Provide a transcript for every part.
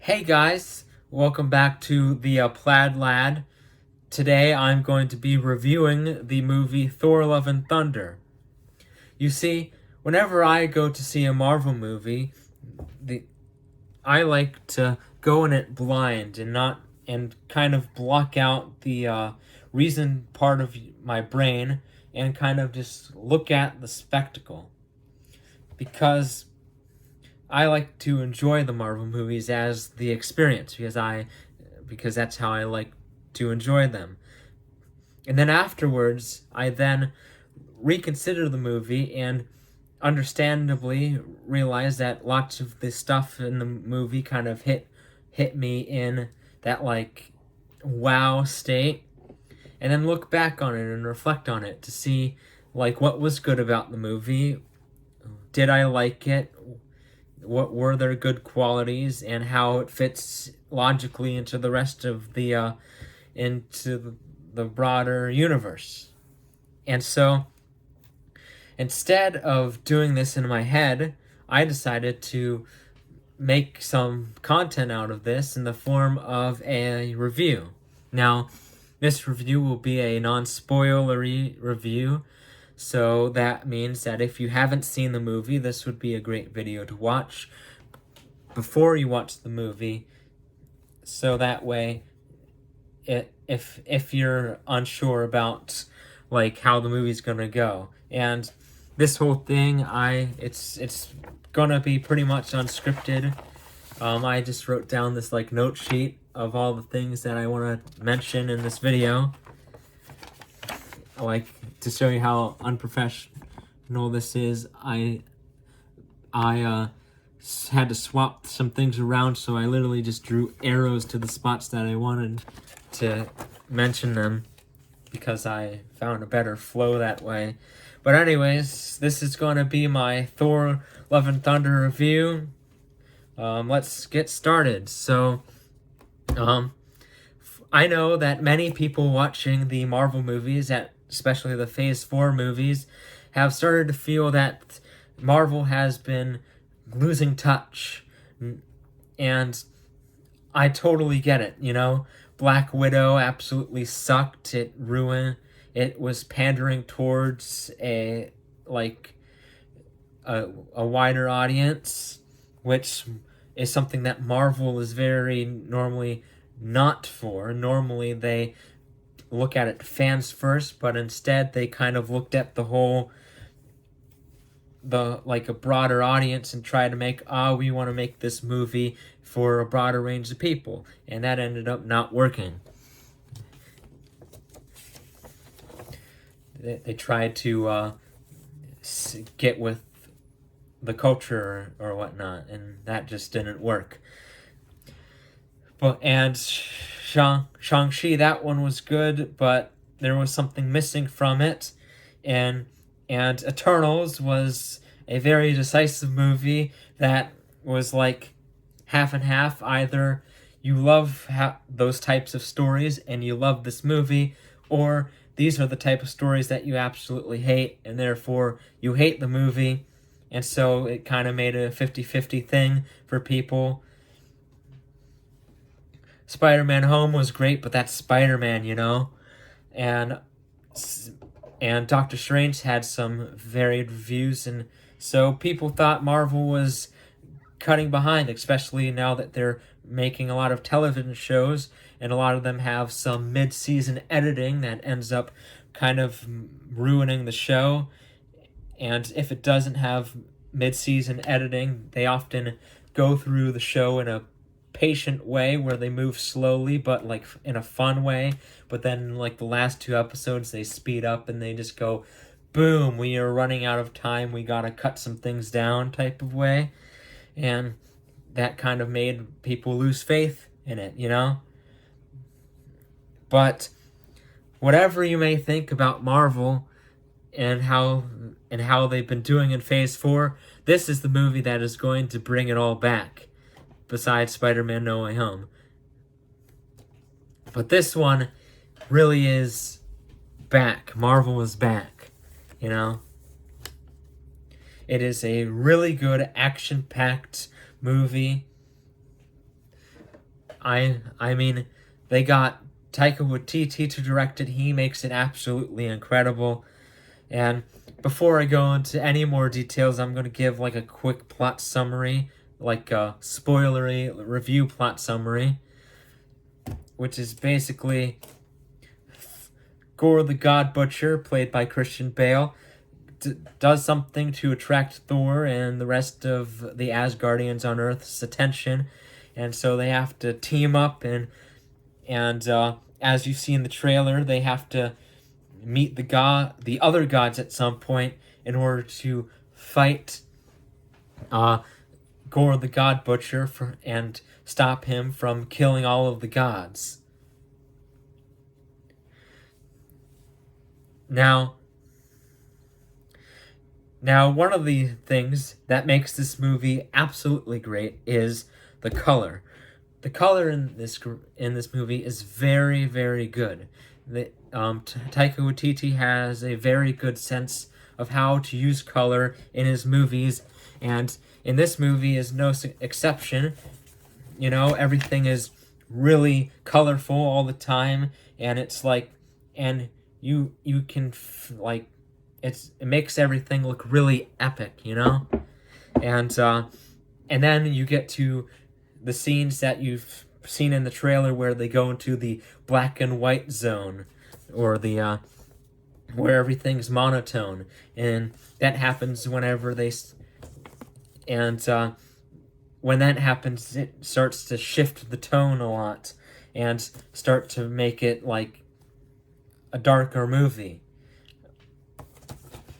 Hey guys, welcome back to the Plaid Lad. Today I'm going to be reviewing the movie Thor Love and Thunder. You see, whenever I go to see a Marvel movie, I like to go in it blind and kind of block out the reason part of my brain and kind of just look at the spectacle. Because I like to enjoy the Marvel movies as the experience because that's how I like to enjoy them. And then afterwards, I then reconsider the movie and understandably realize that lots of the stuff in the movie kind of hit me in that like wow state, and then look back on it and reflect on it to see like what was good about the movie. Did I like it? What were their good qualities and how it fits logically into the rest of the broader universe. And so instead of doing this in my head, I decided to make some content out of this in the form of a review. Now, this review will be a non-spoilery review, so that means that if you haven't seen the movie, this would be a great video to watch before you watch the movie, so that way if you're unsure about like how the movie's gonna go. And this whole thing, it's gonna be pretty much unscripted. I just wrote down this like note sheet of all the things that I want to mention in this video, like to show you how unprofessional this is. I had to swap some things around, so I literally just drew arrows to the spots that I wanted to mention them because I found a better flow that way. But anyways, this is going to be my Thor Love and Thunder review. Let's get started. So, I know that many people watching the Marvel movies, especially the Phase 4 movies, have started to feel that Marvel has been losing touch. And I totally get it, you know? Black Widow absolutely sucked. It was pandering towards a wider audience, which is something that Marvel is very normally not for. Normally they look at it fans first, but instead they kind of looked at a broader audience and try to we want to make this movie for a broader range of people, and that ended up not working. They tried to get with the culture or whatnot, and that just didn't work. And Shang-Chi, that one was good, but there was something missing from it, and Eternals was a very decisive movie that was like half and half. Either you love those types of stories and you love this movie, or these are the type of stories that you absolutely hate, and therefore you hate the movie. And so it kind of made a 50-50 thing for people. Spider-Man Home was great, but that's Spider-Man, you know? And Doctor Strange had some varied reviews, and so people thought Marvel was cutting behind, especially now that they're making a lot of television shows, and a lot of them have some mid-season editing that ends up kind of ruining the show. And if it doesn't have mid-season editing, they often go through the show in a patient way where they move slowly but like in a fun way, but then like the last 2 episodes they speed up and they just go boom, we are running out of time, we gotta cut some things down type of way. And that kind of made people lose faith in it, you know? But whatever you may think about Marvel and how they've been doing in Phase 4, this is the movie that is going to bring it all back, besides Spider-Man No Way Home. But this one really is back. Marvel is back, you know? It is a really good action-packed movie I mean, they got Taika Waititi to direct it. He makes it absolutely incredible. And before I go into any more details, I'm going to give like a quick plot summary, like a spoilery review plot summary, which is basically Gore the God Butcher, played by Christian Bale, does something to attract Thor and the rest of the Asgardians on Earth's attention, and so they have to team up, and as you see in the trailer, they have to meet the other gods at some point in order to fight Gore the God Butcher and stop him from killing all of the gods. Now, one of the things that makes this movie absolutely great is the color. The color in this movie is very, very good. Taika Waititi has a very good sense of how to use color in his movies, and in this movie is no exception. You know, everything is really colorful all the time, and it's like, and you can like, it makes everything look really epic, you know, and then you get to the scenes that you've seen in the trailer where they go into the black and white zone, or the where everything's monotone, and that happens whenever when that happens, it starts to shift the tone a lot and start to make it like a darker movie.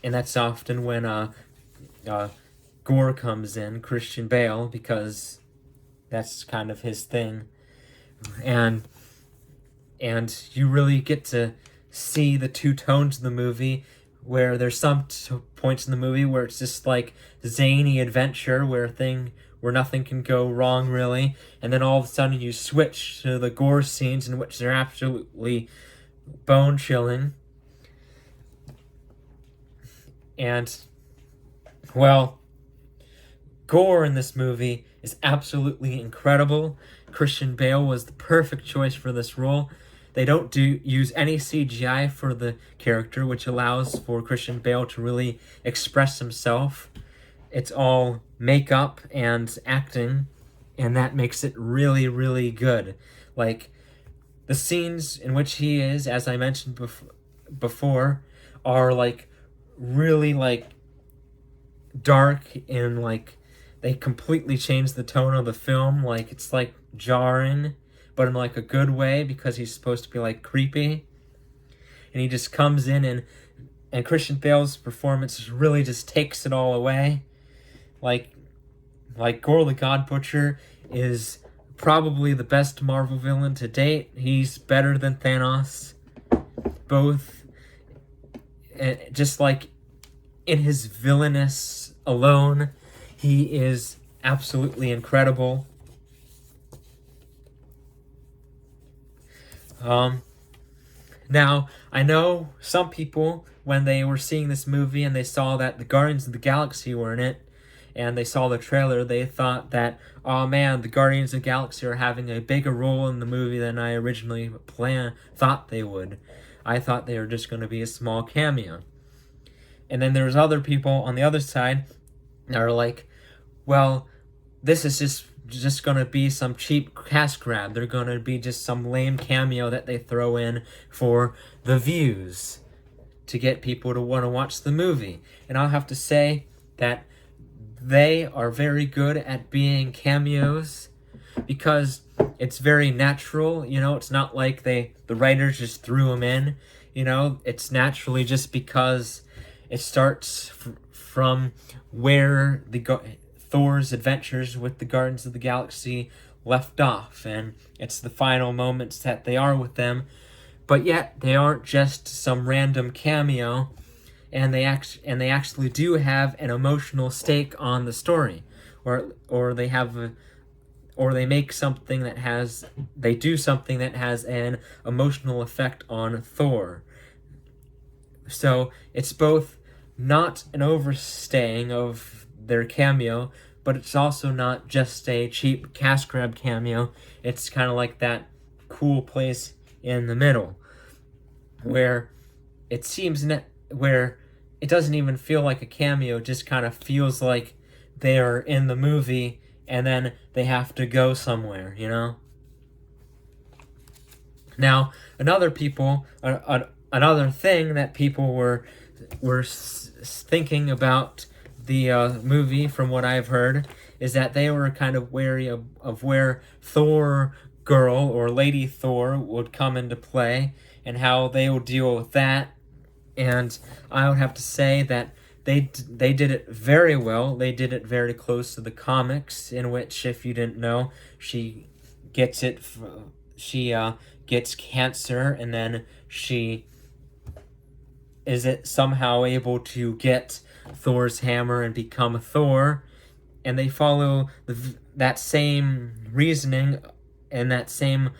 And that's often when Gore comes in, Christian Bale, because that's kind of his thing. And you really get to see the two tones of the movie, where there's some points in the movie where it's just like zany adventure where nothing can go wrong really, and then all of a sudden you switch to the gore scenes in which they're absolutely bone-chilling. And, well, Gore in this movie is absolutely incredible. Christian Bale was the perfect choice for this role. They don't use any CGI for the character, which allows for Christian Bale to really express himself. It's all makeup and acting, and that makes it really, really good. Like, the scenes in which he is, as I mentioned before, are like really like dark, and like they completely change the tone of the film. Like, it's like jarring, but in like a good way, because he's supposed to be like creepy, and he just comes in, and Christian Bale's performance really just takes it all away. Like Gore the God Butcher is probably the best Marvel villain to date. He's better than Thanos, both just like in his villainous alone, he is absolutely incredible. Now, I know some people, when they were seeing this movie and they saw that the Guardians of the Galaxy were in it, and they saw the trailer, they thought that, oh man, the Guardians of the Galaxy are having a bigger role in the movie than I originally thought they would. I thought they were just going to be a small cameo. And then there's other people on the other side that are like, well, this is just going to be some cheap cash grab. They're going to be just some lame cameo that they throw in for the views to get people to want to watch the movie. And I'll have to say that they are very good at being cameos, because it's very natural. You know, it's not like the writers just threw them in. You know, it's naturally just because it starts from where Thor's adventures with the Guardians of the Galaxy left off, and it's the final moments that they are with them, but yet they aren't just some random cameo, and they actually do have an emotional stake on the story, or they make something that has an emotional effect on Thor. So it's both not an overstaying of their cameo, but it's also not just a cheap cash grab cameo. It's kind of like that cool place in the middle where it seems where it doesn't even feel like a cameo, it just kind of feels like they're in the movie and then they have to go somewhere, you know? Now, another thing that people were thinking about the movie, from what I've heard, is that they were kind of wary of where Thor girl or Lady Thor would come into play and how they would deal with that. And I would have to say that they did it very well. They did it very close to the comics, in which, if you didn't know, she gets it. She gets cancer, and then she is it somehow able to get Thor's hammer and become Thor. And they follow that same reasoning and that same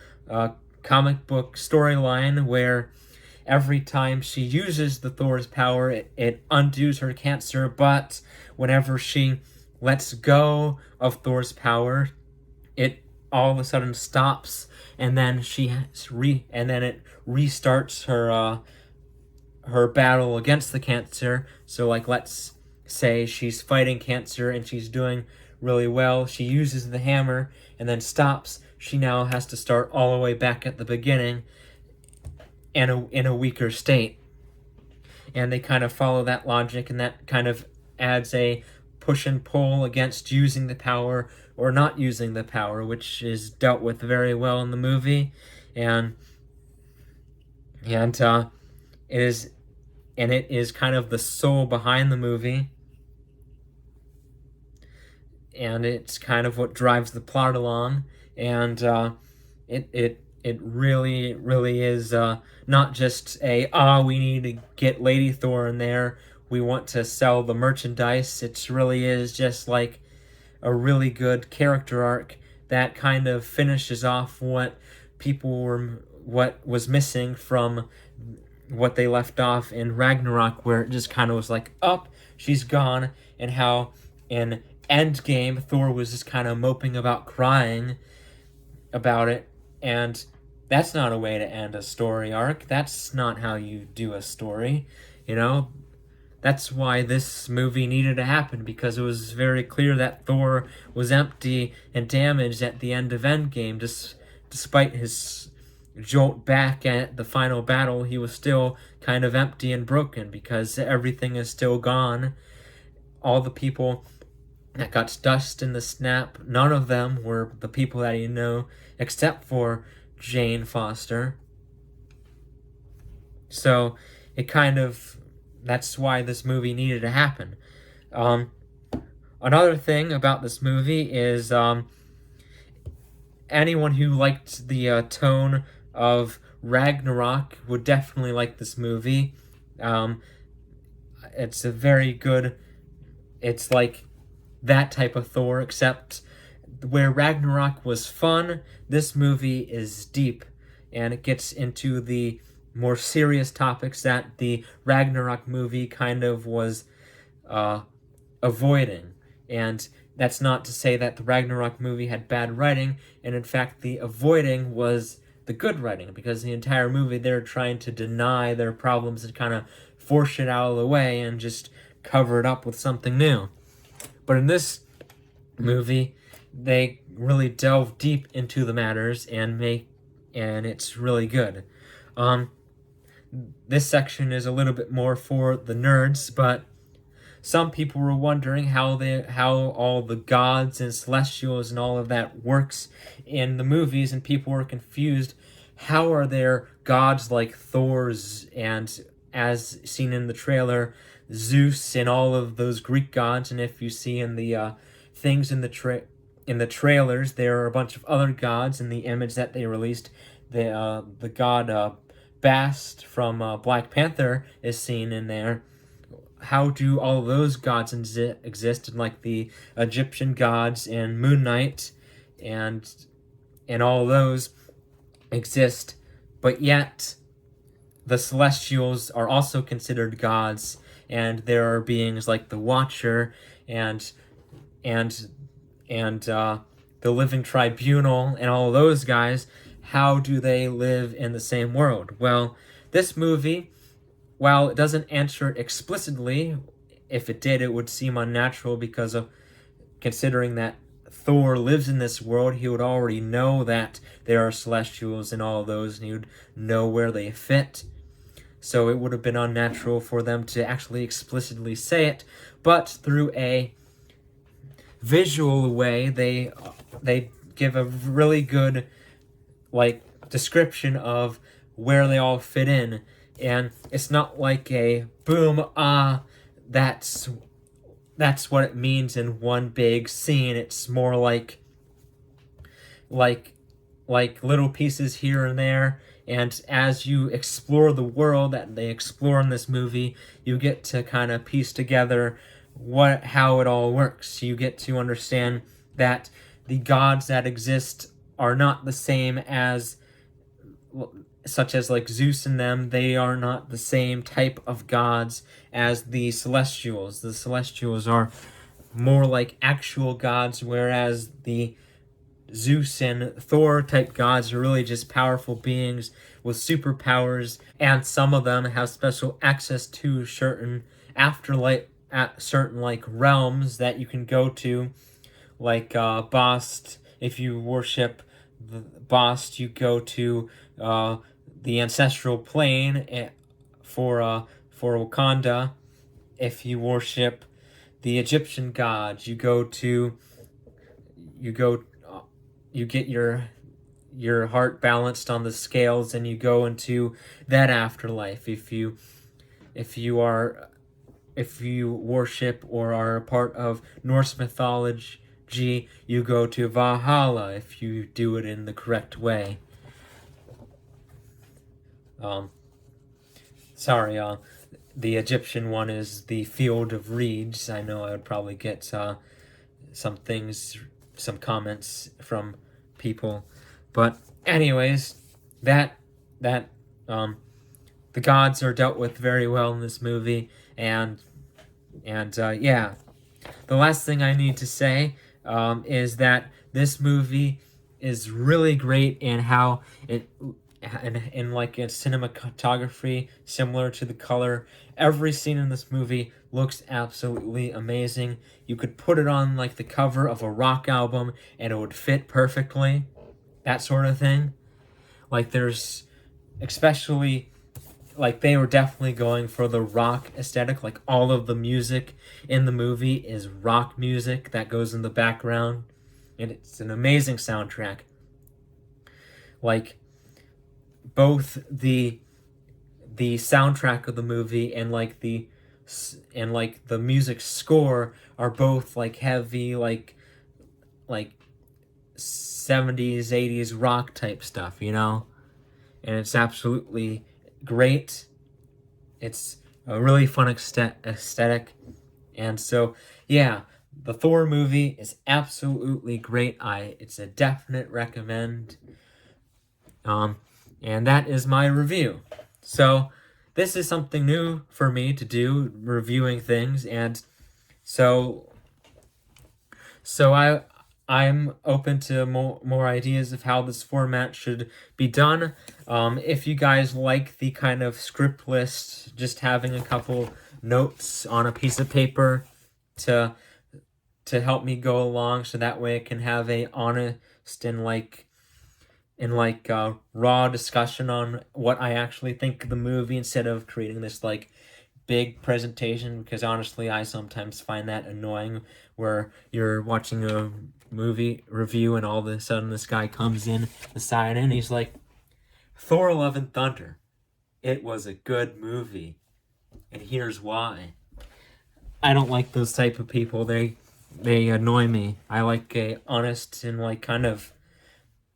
comic book storyline where every time she uses the Thor's power, it undoes her cancer, but whenever she lets go of Thor's power, it all of a sudden stops, and then it restarts her battle against the cancer. So, like, let's say she's fighting cancer and she's doing really well. She uses the hammer and then stops. She now has to start all the way back at the beginning in a weaker state. And they kind of follow that logic, and that kind of adds a push and pull against using the power or not using the power, which is dealt with very well in the movie. And it is kind of the soul behind the movie, and it's kind of what drives the plot along. And it really is not just we need to get Lady Thor in there, we want to sell the merchandise. It really is just like a really good character arc that kind of finishes off what was missing from what they left off in Ragnarok, where it just kind of was like, she's gone, and how in Endgame Thor was just kind of moping about, crying about it. And that's not a way to end a story arc. That's not how you do a story, you know? That's why this movie needed to happen, because it was very clear that Thor was empty and damaged at the end of Endgame. Despite his jolt back at the final battle, he was still kind of empty and broken, because everything is still gone. All the people that got dust in the snap, none of them were the people that you know, except for Jane Foster. So it kind of, that's why this movie needed to happen. Another thing about this movie is anyone who liked the tone of Ragnarok would definitely like this movie. It's a very good, it's like that type of Thor, except where Ragnarok was fun, this movie is deep, and it gets into the more serious topics that the Ragnarok movie kind of was avoiding. And that's not to say that the Ragnarok movie had bad writing, and in fact the avoiding was the good writing, because the entire movie they're trying to deny their problems and kind of force it out of the way and just cover it up with something new. But in this movie, they really delve deep into the matters and it's really good. This section is a little bit more for the nerds, but some people were wondering how all the gods and celestials and all of that works in the movies, and people were confused. How are there gods like Thor's and, as seen in the trailer, Zeus and all of those Greek gods? And if you see in the things in the trailers, there are a bunch of other gods in the image that they released. The god Bast from Black Panther is seen in there. How do all of those gods exist, and like the Egyptian gods and Moon Knight and all those exist, but yet the Celestials are also considered gods, and there are beings like the Watcher and and the Living Tribunal and all those guys, how do they live in the same world? Well, this movie, while it doesn't answer it explicitly, if it did, it would seem unnatural because of considering that Thor lives in this world, he would already know that there are celestials and all those, and he would know where they fit. So it would have been unnatural for them to actually explicitly say it, but through a visual way, they give a really good description of where they all fit in, and it's not like a boom that's what it means in one big scene. It's more like little pieces here and there, and as you explore the world that they explore in this movie, you get to kind of piece together how it all works. You get to understand that the gods that exist are not the same as, such as like Zeus and them. They are not the same type of gods as the Celestials. The Celestials are more like actual gods, whereas the Zeus and Thor type gods are really just powerful beings with superpowers, and some of them have special access to certain afterlife, at certain realms that you can go to, like Bast. If you worship the Bast, you go to the ancestral plane for Wakanda. If you worship the Egyptian gods, you get your heart balanced on the scales, and you go into that afterlife. If you worship or are a part of Norse mythology, you go to Valhalla if you do it in the correct way. The Egyptian one is the Field of Reeds. I know I would probably get some comments from people, but anyways, the gods are dealt with very well in this movie, and yeah. The last thing I need to say is that this movie is really great in how it in like a cinematography similar to The Color. Every scene in this movie looks absolutely amazing. You could put it on like the cover of a rock album and it would fit perfectly. That sort of thing. Like there's especially they were definitely going for the rock aesthetic. Like all of the music in the movie is rock music that goes in the background, and it's an amazing soundtrack. Like both the soundtrack of the movie and the music score are both heavy 70s 80s rock type stuff, and it's absolutely great. It's a really fun aesthetic, and so yeah, the Thor movie is absolutely great. It's a definite recommend. And that is my review. So this is something new for me to do, reviewing things, and so I'm open to more ideas of how this format should be done. If you guys like the kind of script list, just having a couple notes on a piece of paper to help me go along, so that way I can have a honest and raw discussion on what I actually think of the movie, instead of creating this big presentation, because honestly I sometimes find that annoying, where you're watching a movie review and all of a sudden this guy comes in the side and he's like, Thor Love and Thunder, it was a good movie and here's why. I don't like those type of people. They annoy me. I like a honest and kind of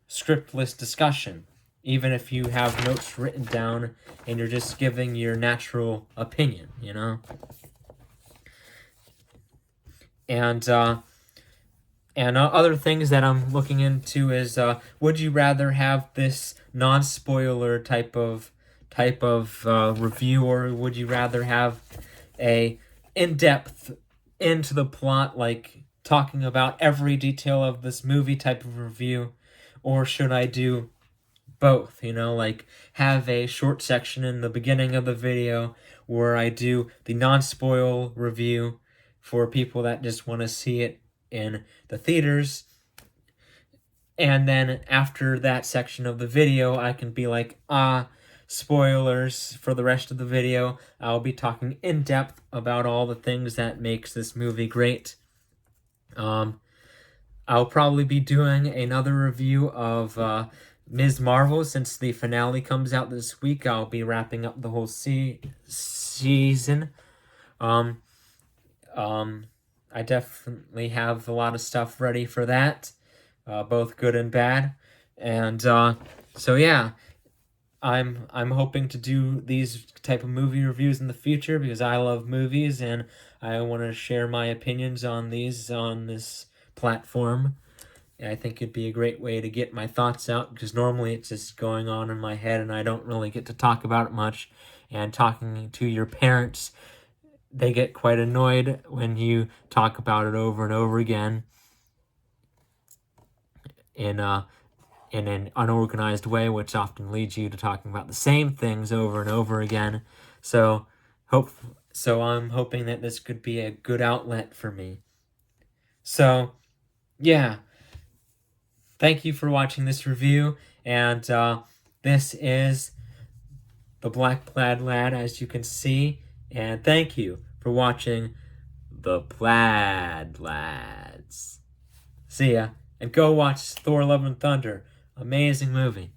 scriptless discussion, even if you have notes written down and you're just giving your natural opinion, And other things that I'm looking into is, would you rather have this non-spoiler type of review, or would you rather have a in-depth into the plot, talking about every detail of this movie type of review, or should I do both, like have a short section in the beginning of the video where I do the non-spoil review for people that just want to see it in the theaters, and then after that section of the video I can be like, spoilers for the rest of the video. I'll be talking in depth about all the things that makes this movie great. I'll probably be doing another review of Ms. Marvel since the finale comes out this week. I'll be wrapping up the whole season. I definitely have a lot of stuff ready for that, both good and bad. And so yeah, I'm hoping to do these type of movie reviews in the future because I love movies and I want to share my opinions on these on this platform. And I think it'd be a great way to get my thoughts out because normally it's just going on in my head and I don't really get to talk about it much. And talking to your parents, they get quite annoyed when you talk about it over and over again in an unorganized way, which often leads you to talking about the same things over and over again. So I'm hoping that this could be a good outlet for me. So yeah, thank you for watching this review, and this is the Black Plaid Lad, as you can see, and thank you for watching the Plaid Lads. See ya, and go watch Thor Love and Thunder. Amazing movie.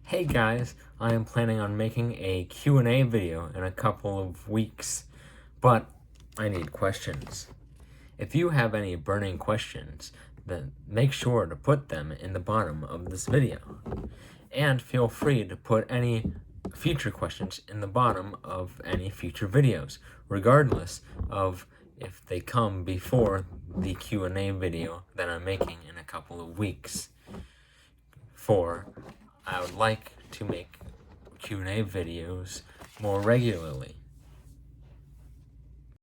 Hey guys, I am planning on making a Q&A video in a couple of weeks, but I need questions. If you have any burning questions, then make sure to put them in the bottom of this video. And feel free to put any future questions in the bottom of any future videos, regardless of if they come before the Q&A video that I'm making in a couple of weeks. For I would like to make Q&A videos more regularly.